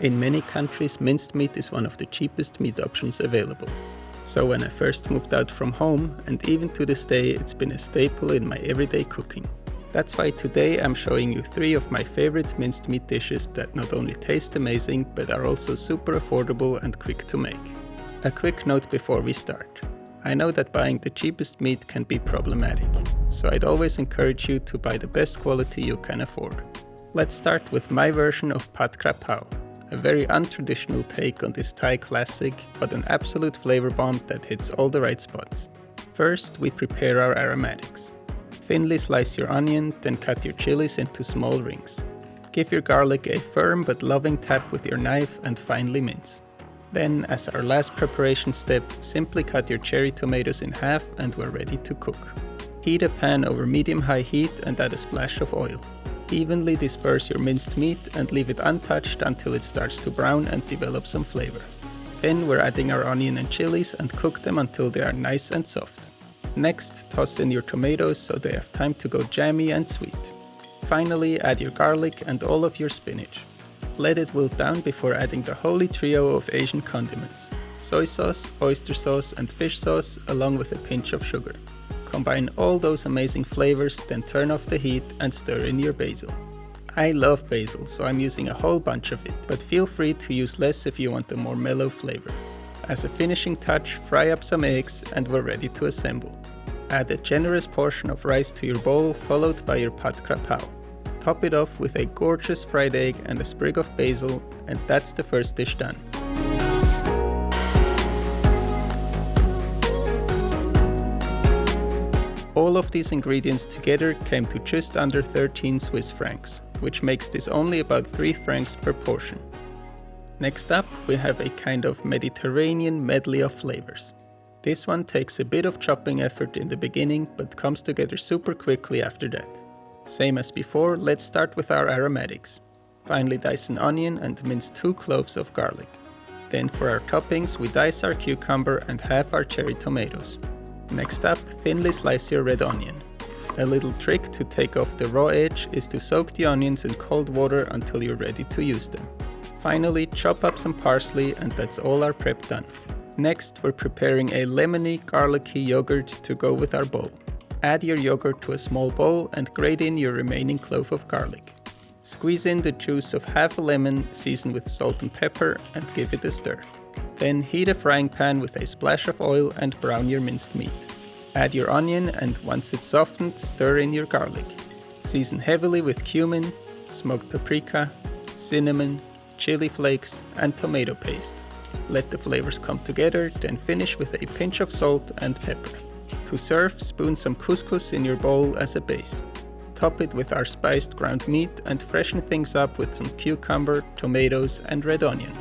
In many countries, minced meat is one of the cheapest meat options available. So when I first moved out from home, and even to this day, it's been a staple in my everyday cooking. That's why today I'm showing you 3 of my favorite minced meat dishes that not only taste amazing, but are also super affordable and quick to make. A quick note before we start. I know that buying the cheapest meat can be problematic, so I'd always encourage you to buy the best quality you can afford. Let's start with my version of Kra Pao, a very untraditional take on this Thai classic, but an absolute flavor bomb that hits all the right spots. First, we prepare our aromatics. Thinly slice your onion, then cut your chilies into small rings. Give your garlic a firm but loving tap with your knife and finely mince. Then, as our last preparation step, simply cut your cherry tomatoes in half and we're ready to cook. Heat a pan over medium-high heat and add a splash of oil. Evenly disperse your minced meat and leave it untouched until it starts to brown and develop some flavor. Then we're adding our onion and chilies and cook them until they are nice and soft. Next, toss in your tomatoes so they have time to go jammy and sweet. Finally, add your garlic and all of your spinach. Let it wilt down before adding the holy trio of Asian condiments: soy sauce, oyster sauce, and fish sauce, along with a pinch of sugar. Combine all those amazing flavors, then turn off the heat and stir in your basil. I love basil, so I'm using a whole bunch of it, but feel free to use less if you want a more mellow flavor. As a finishing touch, fry up some eggs and we're ready to assemble. Add a generous portion of rice to your bowl, followed by your Kra Pao. Top it off with a gorgeous fried egg and a sprig of basil, and that's the first dish done. All of these ingredients together came to just under 13 Swiss francs, which makes this only about 3 francs per portion. Next up, we have a kind of Mediterranean medley of flavors. This one takes a bit of chopping effort in the beginning, but comes together super quickly after that. Same as before, let's start with our aromatics. Finely dice an onion and mince 2 cloves of garlic. Then for our toppings, we dice our cucumber and half our cherry tomatoes. Next up, thinly slice your red onion. A little trick to take off the raw edge is to soak the onions in cold water until you're ready to use them. Finally, chop up some parsley, and that's all our prep done. Next, we're preparing a lemony, garlicky yogurt to go with our bowl. Add your yogurt to a small bowl and grate in your remaining clove of garlic. Squeeze in the juice of half a lemon, season with salt and pepper, and give it a stir. Then heat a frying pan with a splash of oil and brown your minced meat. Add your onion, and once it's softened, stir in your garlic. Season heavily with cumin, smoked paprika, cinnamon, chili flakes, and tomato paste. Let the flavors come together, then finish with a pinch of salt and pepper. To serve, spoon some couscous in your bowl as a base. Top it with our spiced ground meat and freshen things up with some cucumber, tomatoes, and red onion.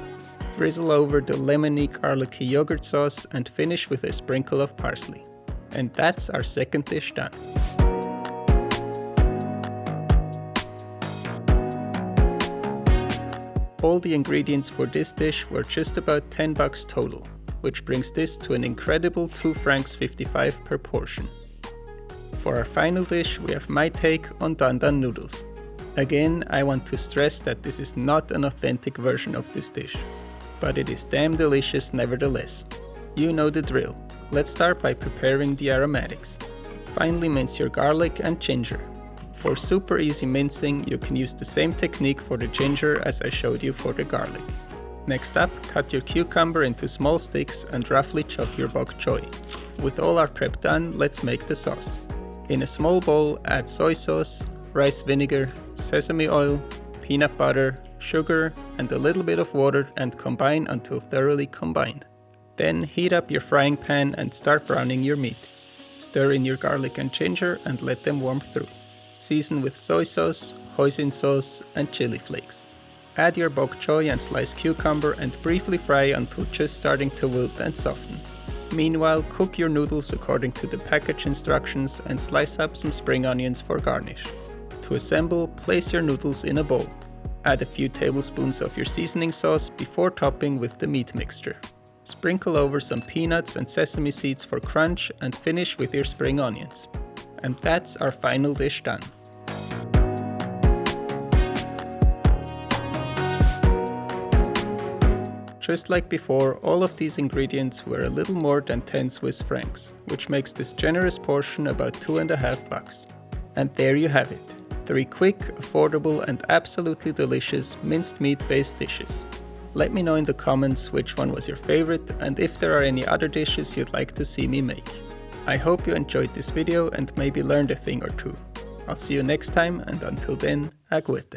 Drizzle over the lemony garlicky yogurt sauce and finish with a sprinkle of parsley. And that's our second dish done. All the ingredients for this dish were just about $10 total, which brings this to an incredible 2 francs 55 per portion. For our final dish, we have my take on Dan Noodles. Again, I want to stress that this is not an authentic version of this dish, but it is damn delicious nevertheless. You know the drill. Let's start by preparing the aromatics. Finely mince your garlic and ginger. For super easy mincing, you can use the same technique for the ginger as I showed you for the garlic. Next up, cut your cucumber into small sticks and roughly chop your bok choy. With all our prep done, let's make the sauce. In a small bowl, add soy sauce, rice vinegar, sesame oil, peanut butter, sugar, and a little bit of water, and combine until thoroughly combined. Then heat up your frying pan and start browning your meat. Stir in your garlic and ginger and let them warm through. Season with soy sauce, hoisin sauce, and chili flakes. Add your bok choy and sliced cucumber and briefly fry until just starting to wilt and soften. Meanwhile, cook your noodles according to the package instructions and slice up some spring onions for garnish. To assemble, place your noodles in a bowl. Add a few tablespoons of your seasoning sauce before topping with the meat mixture. Sprinkle over some peanuts and sesame seeds for crunch and finish with your spring onions. And that's our final dish done. Just like before, all of these ingredients were a little more than 10 Swiss francs, which makes this generous portion about $2.50. And there you have it. 3 quick, affordable and absolutely delicious minced meat based dishes. Let me know in the comments which one was your favorite and if there are any other dishes you'd like to see me make. I hope you enjoyed this video and maybe learned a thing or two. I'll see you next time, and until then, a gute.